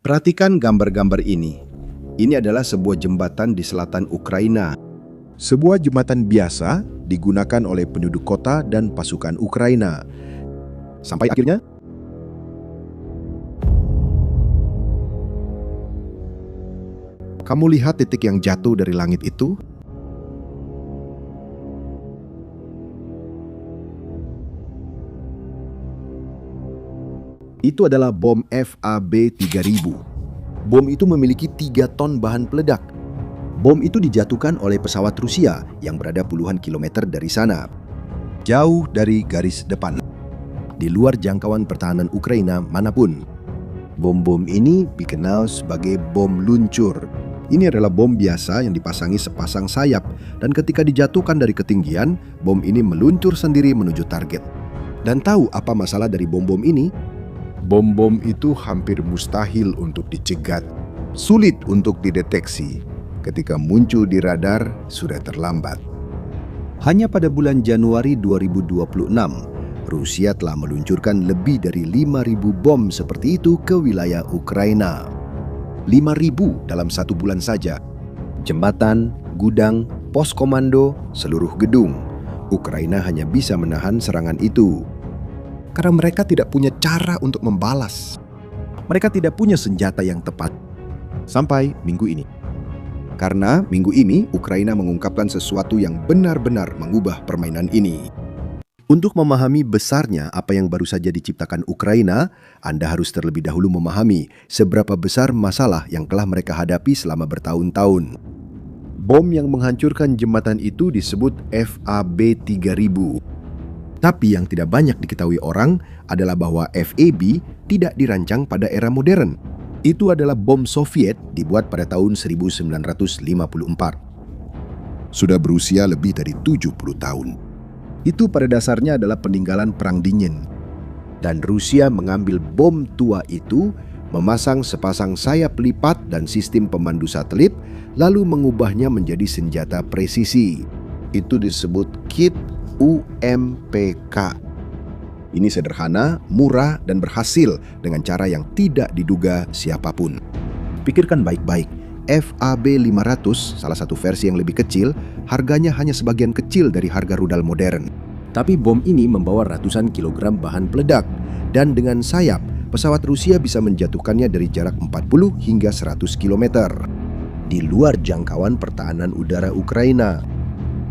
Perhatikan gambar-gambar ini. Ini adalah sebuah jembatan di selatan Ukraina. Sebuah jembatan biasa digunakan oleh penduduk kota dan pasukan Ukraina. Sampai akhirnya, kamu lihat titik yang jatuh dari langit itu? Itu adalah bom FAB-3000. Bom itu memiliki 3 ton bahan peledak. Bom itu dijatuhkan oleh pesawat Rusia yang berada puluhan kilometer dari sana, jauh dari garis depan, di luar jangkauan pertahanan Ukraina manapun. Bom-bom ini dikenal sebagai bom luncur. Ini adalah bom biasa yang dipasangi sepasang sayap, dan ketika dijatuhkan dari ketinggian, bom ini meluncur sendiri menuju target. Dan tahu apa masalah dari bom-bom ini? Bom-bom itu hampir mustahil untuk dicegat, sulit untuk dideteksi. Ketika muncul di radar, sudah terlambat. Hanya pada bulan Januari 2026, Rusia telah meluncurkan lebih dari 5.000 bom seperti itu ke wilayah Ukraina. 5.000 dalam 1 bulan saja. Jembatan, gudang, pos komando, seluruh gedung. Ukraina hanya bisa menahan serangan itu karena mereka tidak punya cara untuk membalas. Mereka tidak punya senjata yang tepat. Sampai minggu ini. Karena minggu ini Ukraina mengungkapkan sesuatu yang benar-benar mengubah permainan ini. Untuk memahami besarnya apa yang baru saja diciptakan Ukraina, Anda harus terlebih dahulu memahami seberapa besar masalah yang telah mereka hadapi selama bertahun-tahun. Bom yang menghancurkan jembatan itu disebut FAB-3000. Tapi yang tidak banyak diketahui orang adalah bahwa FAB tidak dirancang pada era modern. Itu adalah bom Soviet dibuat pada tahun 1954. Sudah berusia lebih dari 70 tahun. Itu pada dasarnya adalah peninggalan Perang Dingin. Dan Rusia mengambil bom tua itu, memasang sepasang sayap lipat dan sistem pemandu satelit, lalu mengubahnya menjadi senjata presisi. Itu disebut kit UMPK. Ini sederhana, murah, dan berhasil dengan cara yang tidak diduga siapapun. Pikirkan baik-baik, FAB-500, salah satu versi yang lebih kecil, harganya hanya sebagian kecil dari harga rudal modern. Tapi bom ini membawa ratusan kilogram bahan peledak, dan dengan sayap, pesawat Rusia bisa menjatuhkannya dari jarak 40 hingga 100 km. Di luar jangkauan pertahanan udara Ukraina.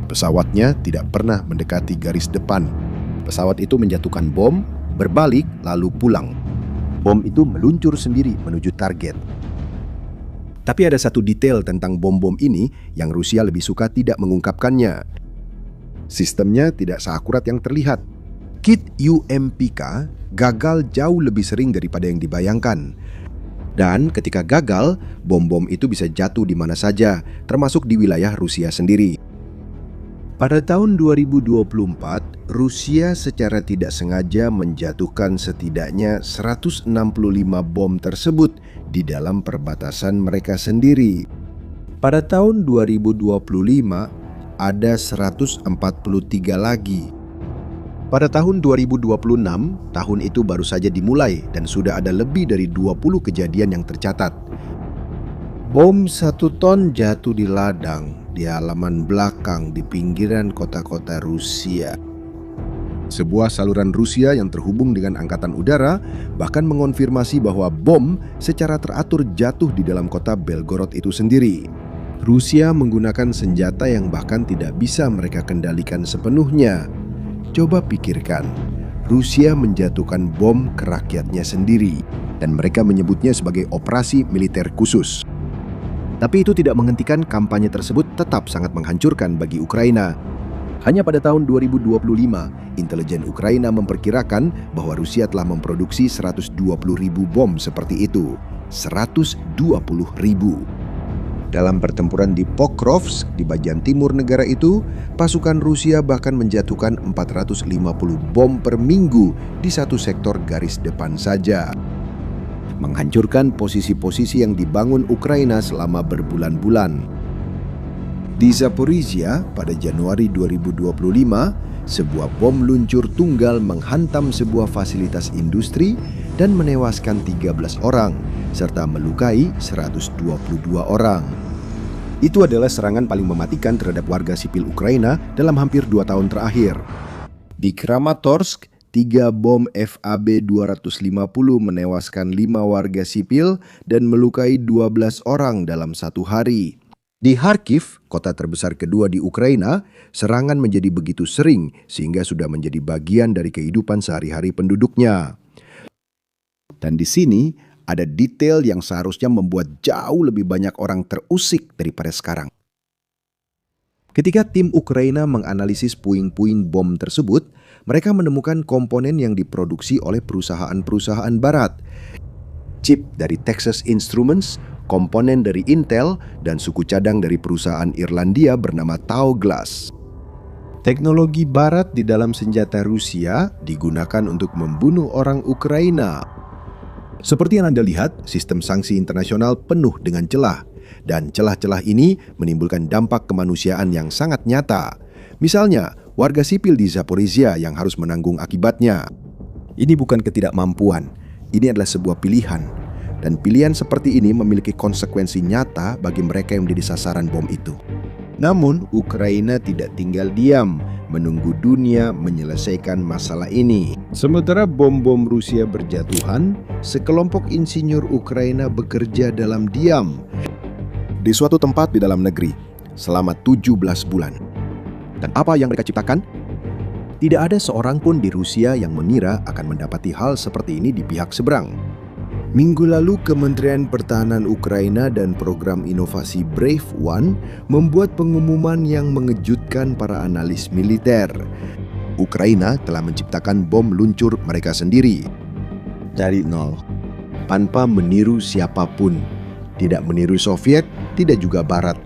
Pesawatnya tidak pernah mendekati garis depan. Pesawat itu menjatuhkan bom, berbalik, lalu pulang. Bom itu meluncur sendiri menuju target. Tapi ada satu detail tentang bom-bom ini yang Rusia lebih suka tidak mengungkapkannya. Sistemnya tidak seakurat yang terlihat. Kit UMPK gagal jauh lebih sering daripada yang dibayangkan. Dan ketika gagal, bom-bom itu bisa jatuh di mana saja, termasuk di wilayah Rusia sendiri. Pada tahun 2024, Rusia secara tidak sengaja menjatuhkan setidaknya 165 bom tersebut di dalam perbatasan mereka sendiri. Pada tahun 2025, ada 143 lagi. Pada tahun 2026, tahun itu baru saja dimulai dan sudah ada lebih dari 20 kejadian yang tercatat. Bom 1 ton jatuh di ladang di halaman belakang di pinggiran kota-kota Rusia. Sebuah saluran Rusia yang terhubung dengan angkatan udara bahkan mengonfirmasi bahwa bom secara teratur jatuh di dalam kota Belgorod itu sendiri. Rusia menggunakan senjata yang bahkan tidak bisa mereka kendalikan sepenuhnya. Coba pikirkan, Rusia menjatuhkan bom ke rakyatnya sendiri dan mereka menyebutnya sebagai operasi militer khusus. Tapi itu tidak menghentikan kampanye tersebut tetap sangat menghancurkan bagi Ukraina. Hanya pada tahun 2025, intelijen Ukraina memperkirakan bahwa Rusia telah memproduksi 120.000 bom seperti itu. 120.000. Dalam pertempuran di Pokrovsk di bagian timur negara itu, pasukan Rusia bahkan menjatuhkan 450 bom per minggu di satu sektor garis depan saja. Menghancurkan posisi-posisi yang dibangun Ukraina selama berbulan-bulan. Di Zaporizhia pada Januari 2025, sebuah bom luncur tunggal menghantam sebuah fasilitas industri dan menewaskan 13 orang, serta melukai 122 orang. Itu adalah serangan paling mematikan terhadap warga sipil Ukraina dalam hampir 2 tahun terakhir. Di Kramatorsk, 3 bom FAB-250 menewaskan 5 warga sipil dan melukai 12 orang dalam satu hari. Di Kharkiv, kota terbesar kedua di Ukraina, serangan menjadi begitu sering sehingga sudah menjadi bagian dari kehidupan sehari-hari penduduknya. Dan di sini ada detail yang seharusnya membuat jauh lebih banyak orang terusik daripada sekarang. Ketika tim Ukraina menganalisis puing-puing bom tersebut, mereka menemukan komponen yang diproduksi oleh perusahaan-perusahaan barat. Chip dari Texas Instruments, komponen dari Intel, dan suku cadang dari perusahaan Irlandia bernama Tau Glass. Teknologi barat di dalam senjata Rusia digunakan untuk membunuh orang Ukraina. Seperti yang Anda lihat, sistem sanksi internasional penuh dengan celah, dan celah-celah ini menimbulkan dampak kemanusiaan yang sangat nyata. Misalnya, warga sipil di Zaporizhia yang harus menanggung akibatnya. Ini bukan ketidakmampuan, ini adalah sebuah pilihan. Dan pilihan seperti ini memiliki konsekuensi nyata bagi mereka yang menjadi sasaran bom itu. Namun, Ukraina tidak tinggal diam, menunggu dunia menyelesaikan masalah ini. Sementara bom-bom Rusia berjatuhan, sekelompok insinyur Ukraina bekerja dalam diam di suatu tempat di dalam negeri selama 17 bulan. Dan apa yang mereka ciptakan? Tidak ada seorang pun di Rusia yang mengira akan mendapati hal seperti ini di pihak seberang. Minggu lalu, Kementerian Pertahanan Ukraina dan program inovasi Brave One membuat pengumuman yang mengejutkan para analis militer. Ukraina telah menciptakan bom luncur mereka sendiri dari nol, tanpa meniru siapapun. Tidak meniru Soviet, tidak juga Barat.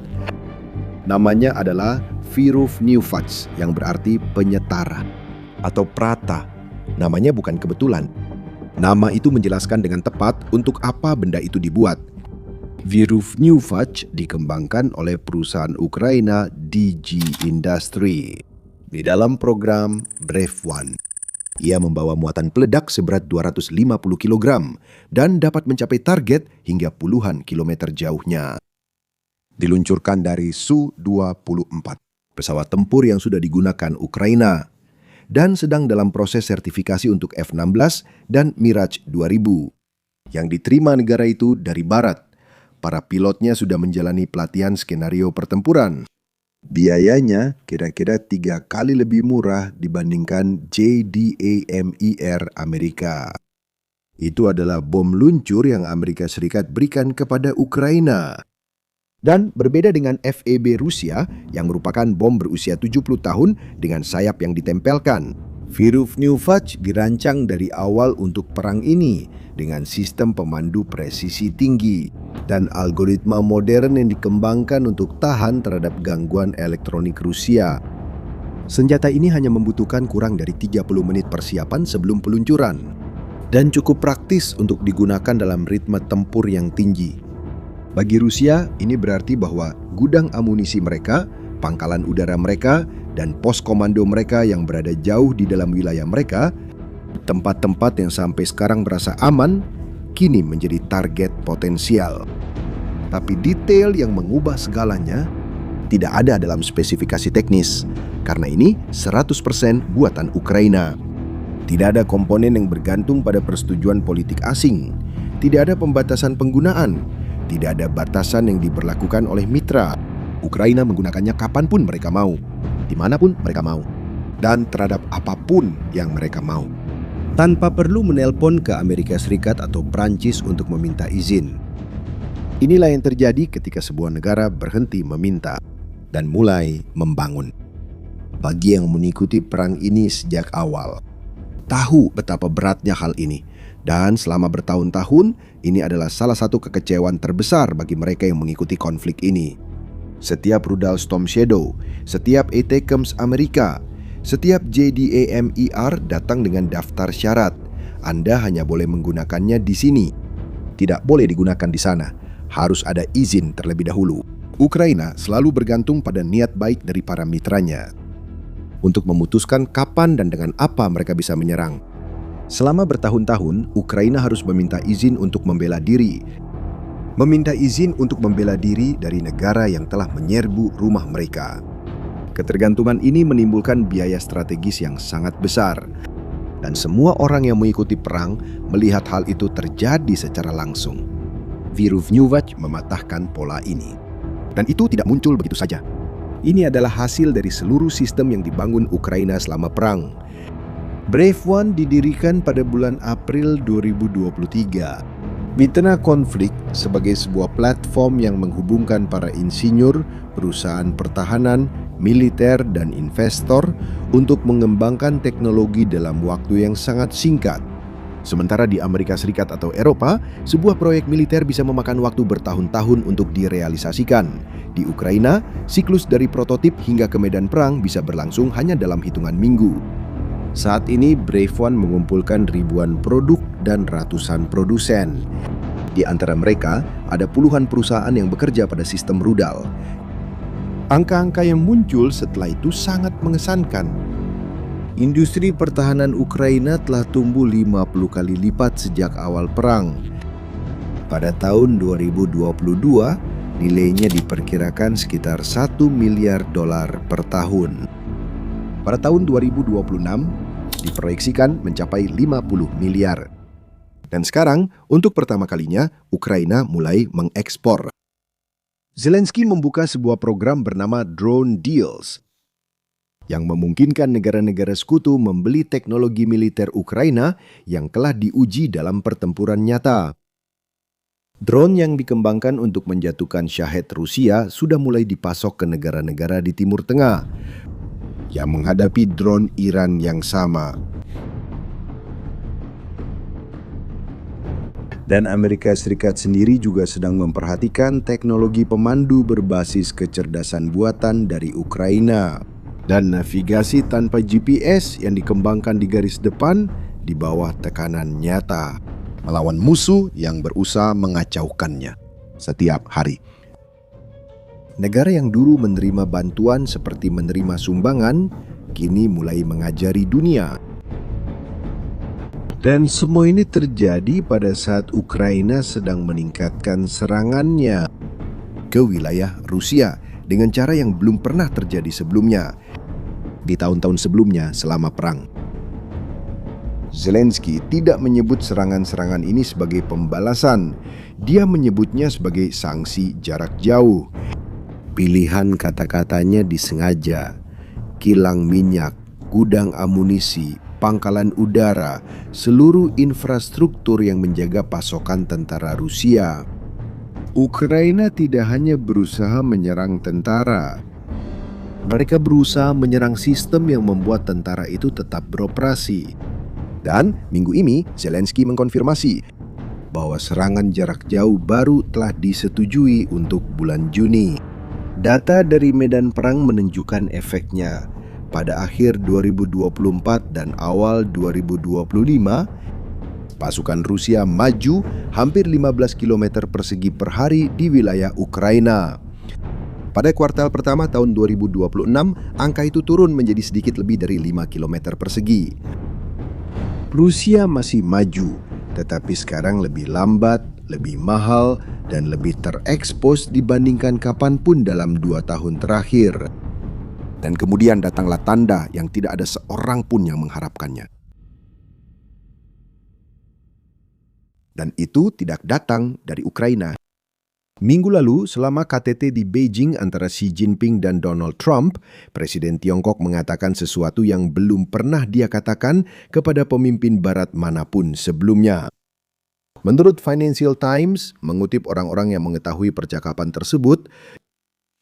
Namanya adalah Viruvnyufats, yang berarti penyetara atau prata. Namanya bukan kebetulan. Nama itu menjelaskan dengan tepat untuk apa benda itu dibuat. Viruvnyufats dikembangkan oleh perusahaan Ukraina DG Industry di dalam program Brave One. Ia membawa muatan peledak seberat 250 kg dan dapat mencapai target hingga puluhan kilometer jauhnya. Diluncurkan dari Su-24, pesawat tempur yang sudah digunakan Ukraina, dan sedang dalam proses sertifikasi untuk F-16 dan Mirage 2000 yang diterima negara itu dari Barat. Para pilotnya sudah menjalani pelatihan skenario pertempuran. Biayanya kira-kira 3 kali lebih murah dibandingkan JDAMIR Amerika. Itu adalah bom luncur yang Amerika Serikat berikan kepada Ukraina. Dan berbeda dengan FEB Rusia yang merupakan bom berusia 70 tahun dengan sayap yang ditempelkan. Viruvnyufats dirancang dari awal untuk perang ini dengan sistem pemandu presisi tinggi dan algoritma modern yang dikembangkan untuk tahan terhadap gangguan elektronik Rusia. Senjata ini hanya membutuhkan kurang dari 30 menit persiapan sebelum peluncuran dan cukup praktis untuk digunakan dalam ritme tempur yang tinggi. Bagi Rusia, ini berarti bahwa gudang amunisi mereka, pangkalan udara mereka, dan pos komando mereka yang berada jauh di dalam wilayah mereka, tempat-tempat yang sampai sekarang berasa aman, kini menjadi target potensial. Tapi detail yang mengubah segalanya tidak ada dalam spesifikasi teknis, karena ini 100% buatan Ukraina. Tidak ada komponen yang bergantung pada persetujuan politik asing, tidak ada pembatasan penggunaan, tidak ada batasan yang diberlakukan oleh mitra. Ukraina menggunakannya kapanpun mereka mau, dimanapun mereka mau, dan terhadap apapun yang mereka mau, tanpa perlu menelpon ke Amerika Serikat atau Prancis untuk meminta izin. Inilah yang terjadi ketika sebuah negara berhenti meminta dan mulai membangun. Bagi yang mengikuti perang ini sejak awal, tahu betapa beratnya hal ini. Dan selama bertahun-tahun, ini adalah salah satu kekecewaan terbesar bagi mereka yang mengikuti konflik ini. Setiap rudal Storm Shadow, setiap ATACMS Amerika, setiap JDAMIR datang dengan daftar syarat. Anda hanya boleh menggunakannya di sini. Tidak boleh digunakan di sana. Harus ada izin terlebih dahulu. Ukraina selalu bergantung pada niat baik dari para mitranya untuk memutuskan kapan dan dengan apa mereka bisa menyerang. Selama bertahun-tahun, Ukraina harus meminta izin untuk membela diri. Meminta izin untuk membela diri dari negara yang telah menyerbu rumah mereka. Ketergantungan ini menimbulkan biaya strategis yang sangat besar. Dan semua orang yang mengikuti perang melihat hal itu terjadi secara langsung. Viruvnyuvac mematahkan pola ini. Dan itu tidak muncul begitu saja. Ini adalah hasil dari seluruh sistem yang dibangun Ukraina selama perang. Brave One didirikan pada bulan April 2023. Di tengah konflik sebagai sebuah platform yang menghubungkan para insinyur, perusahaan pertahanan, militer, dan investor untuk mengembangkan teknologi dalam waktu yang sangat singkat. Sementara di Amerika Serikat atau Eropa, sebuah proyek militer bisa memakan waktu bertahun-tahun untuk direalisasikan. Di Ukraina, siklus dari prototip hingga ke medan perang bisa berlangsung hanya dalam hitungan minggu. Saat ini Brave One mengumpulkan ribuan produk dan ratusan produsen. Di antara mereka, ada puluhan perusahaan yang bekerja pada sistem rudal. Angka-angka yang muncul setelah itu sangat mengesankan. Industri pertahanan Ukraina telah tumbuh 50 kali lipat sejak awal perang. Pada tahun 2022, nilainya diperkirakan sekitar $1 miliar per tahun. Pada tahun 2026, diproyeksikan mencapai 50 miliar. Dan sekarang, untuk pertama kalinya, Ukraina mulai mengekspor. Zelensky membuka sebuah program bernama Drone Deals, yang memungkinkan negara-negara sekutu membeli teknologi militer Ukraina yang telah diuji dalam pertempuran nyata. Drone yang dikembangkan untuk menjatuhkan Shahed Rusia sudah mulai dipasok ke negara-negara di Timur Tengah yang menghadapi drone Iran yang sama. Dan Amerika Serikat sendiri juga sedang memperhatikan teknologi pemandu berbasis kecerdasan buatan dari Ukraina dan navigasi tanpa GPS yang dikembangkan di garis depan di bawah tekanan nyata, melawan musuh yang berusaha mengacaukannya setiap hari. Negara yang dulu menerima bantuan seperti menerima sumbangan, kini mulai mengajari dunia. Dan semua ini terjadi pada saat Ukraina sedang meningkatkan serangannya ke wilayah Rusia dengan cara yang belum pernah terjadi sebelumnya di tahun-tahun sebelumnya selama perang. Zelensky tidak menyebut serangan-serangan ini sebagai pembalasan. Dia menyebutnya sebagai sanksi jarak jauh. Pilihan kata-katanya disengaja. Kilang minyak, gudang amunisi, pangkalan udara, seluruh infrastruktur yang menjaga pasokan tentara Rusia. Ukraina tidak hanya berusaha menyerang tentara. Mereka berusaha menyerang sistem yang membuat tentara itu tetap beroperasi. Dan minggu ini Zelensky mengkonfirmasi bahwa serangan jarak jauh baru telah disetujui untuk bulan Juni. Data dari medan perang menunjukkan efeknya. Pada akhir 2024 dan awal 2025, pasukan Rusia maju hampir 15 km persegi per hari di wilayah Ukraina. Pada kuartal pertama tahun 2026, angka itu turun menjadi sedikit lebih dari 5 km persegi. Rusia masih maju, tetapi sekarang lebih lambat, lebih mahal, dan lebih terekspos dibandingkan kapanpun dalam 2 tahun terakhir. Dan kemudian datanglah tanda yang tidak ada seorang pun yang mengharapkannya. Dan itu tidak datang dari Ukraina. Minggu lalu, selama KTT di Beijing antara Xi Jinping dan Donald Trump, Presiden Tiongkok mengatakan sesuatu yang belum pernah dia katakan kepada pemimpin barat manapun sebelumnya. Menurut Financial Times, mengutip orang-orang yang mengetahui percakapan tersebut,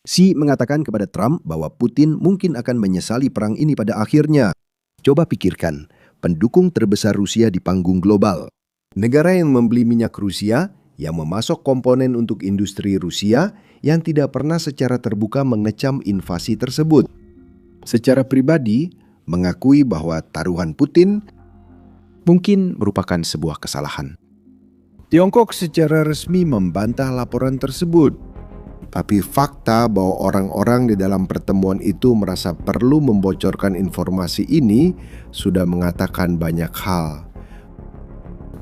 Xi mengatakan kepada Trump bahwa Putin mungkin akan menyesali perang ini pada akhirnya. Coba pikirkan, pendukung terbesar Rusia di panggung global. Negara yang membeli minyak Rusia, yang memasok komponen untuk industri Rusia, yang tidak pernah secara terbuka mengecam invasi tersebut. Secara pribadi, mengakui bahwa taruhan Putin mungkin merupakan sebuah kesalahan. Tiongkok secara resmi membantah laporan tersebut. Tapi fakta bahwa orang-orang di dalam pertemuan itu merasa perlu membocorkan informasi ini sudah mengatakan banyak hal.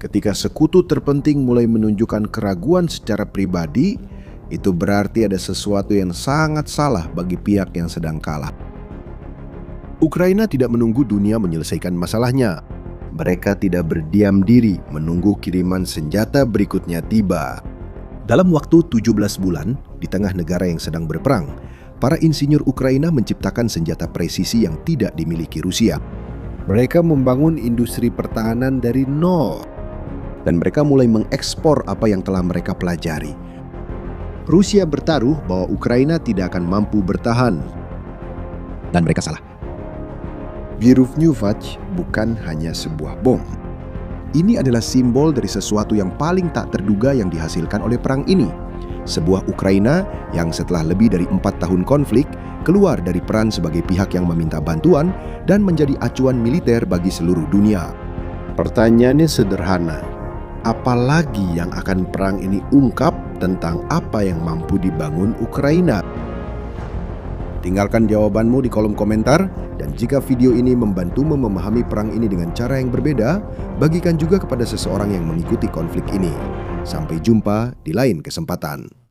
Ketika sekutu terpenting mulai menunjukkan keraguan secara pribadi, itu berarti ada sesuatu yang sangat salah bagi pihak yang sedang kalah. Ukraina tidak menunggu dunia menyelesaikan masalahnya. Mereka tidak berdiam diri menunggu kiriman senjata berikutnya tiba. Dalam waktu 17 bulan, di tengah negara yang sedang berperang, para insinyur Ukraina menciptakan senjata presisi yang tidak dimiliki Rusia. Mereka membangun industri pertahanan dari nol, dan mereka mulai mengekspor apa yang telah mereka pelajari. Rusia bertaruh bahwa Ukraina tidak akan mampu bertahan, dan mereka salah. Biruvnyuvach bukan hanya sebuah bom. Ini adalah simbol dari sesuatu yang paling tak terduga yang dihasilkan oleh perang ini. Sebuah Ukraina yang setelah lebih dari 4 tahun konflik, keluar dari peran sebagai pihak yang meminta bantuan dan menjadi acuan militer bagi seluruh dunia. Pertanyaannya sederhana, apalagi yang akan perang ini ungkap tentang apa yang mampu dibangun Ukraina? Tinggalkan jawabanmu di kolom komentar, dan jika video ini membantumu memahami perang ini dengan cara yang berbeda, bagikan juga kepada seseorang yang mengikuti konflik ini. Sampai jumpa di lain kesempatan.